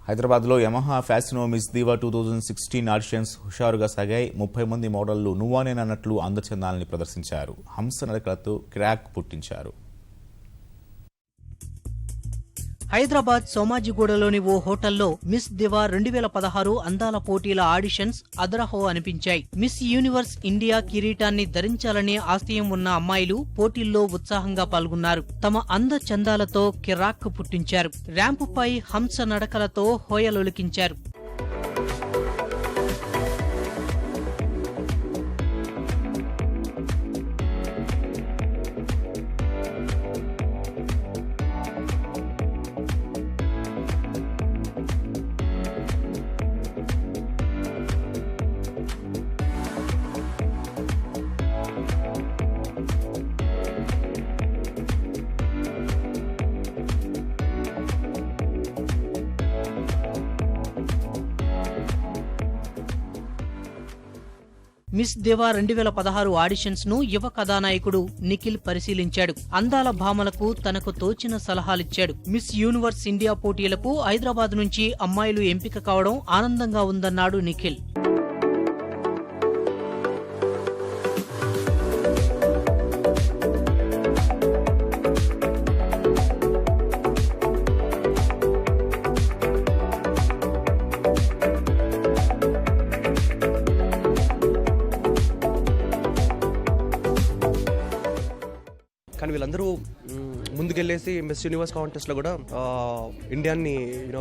హైదరాబాద్లో Yamaha Fascino miss దివా 2016 auditions హుషారుగా సాగాయి. 30 మంది మోడళ్లు నువ్వానేనన్నట్లు అందచందాలని ప్రదర్శించారు. హంస నడకలతో క్రాక్ పుట్టించారు. హైదరాబాద్ సోమాజిగూడలోని ఓ హోటల్లో మిస్ దివా 2016 అందాల పోటీల ఆడిషన్స్ అదరహో అనిపించాయి. మిస్ యూనివర్స్ ఇండియా కిరీటాన్ని ధరించాలనే ఆశయం ఉన్న అమ్మాయిలు పోటీల్లో ఉత్సాహంగా పాల్గొన్నారు. తమ అంద చందాలతో కిరాక్ పుట్టించారు. ర్యాంపుపై హంస నడకలతో హోయలొలికించారు. మిస్ దివా 2016 ఆడిషన్స్ ను యువ కథానాయకుడు నిఖిల్ పరిశీలించాడు. అందాల భామలకు తనకు తోచిన సలహాలిచ్చాడు. మిస్ యూనివర్స్ ఇండియా పోటీలకు హైదరాబాద్ నుంచి అమ్మాయిలు ఎంపిక కావడం ఆనందంగా ఉందన్నాడు నిఖిల్. కానీ వీళ్ళందరూ ముందుకెళ్ళేసి మిస్ యూనివర్స్ కాంటెస్ట్లో కూడా ఇండియాని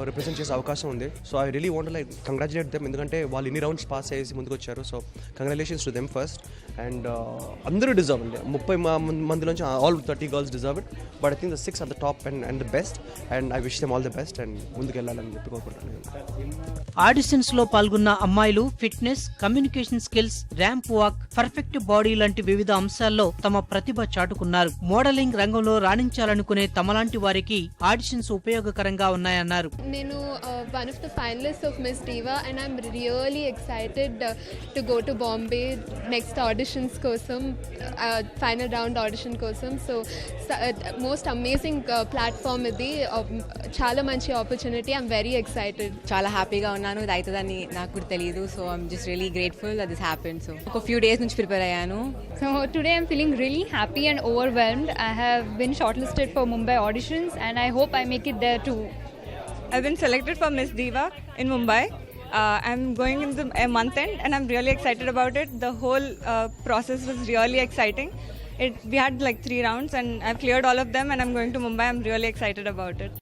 రిప్రజెంట్ చేసే అవకాశం ఉంది. So I really want like congratulate them, ఎందుకంటే వాళ్ళు ఇన్ని రౌండ్స్ పాస్ చేసి ముందుకు వచ్చారు. So congratulations to them first. And అందరూ డిజర్వ్ అండి. 30 మంది నుంచి all 30 girls deserve it. But I think the 6 are the top and the best. And I wish them all the best and ముందుకు వెళ్ళాలని చెప్పి కోరుకుంటున్నాను. ఆడిషన్స్ లో పాల్గొన్న అమ్మాయిలు fitness, communication skills, ramp walk, perfect body లాంటి వివిధ అంశాల్లో తమ ప్రతిభ చాటుకున్నారు. మోడలింగ్ రంగంలో రాణించాలనుకునే తమలాంటి వారికి ఆడిషన్స్ ఉపయోగకరంగా ఉన్నాయన్నారు. నేను one of the finalist of Miss Diva and I'm really excited to go to Bombay next auditions కోసం, ఫైనల్ రౌండ్ ఆడిషన్ కోసం. సో మోస్ట్ అమేజింగ్ ప్లాట్ఫామ్ ఇది, చాలా మంచి ఆపర్చునిటీ. I'm very excited. చాలా హ్యాపీగా ఉన్నాను. ఇది అవుతుందని నాకు కూడా తెలియదు. So I'm just really grateful that this happened. So ఒక ఫ్యూ డేస్ నుంచి ప్రిపేర్ అయ్యాను. So today I'm feeling really happy and overwhelmed. I have been shortlisted for Mumbai auditions and I hope I make it there too. I've been selected for Miss Diva in Mumbai. I'm going into a month end and I'm really excited about it. The whole process was really exciting. We had like 3 rounds and I've cleared all of them and I'm going to Mumbai. I'm really excited about it.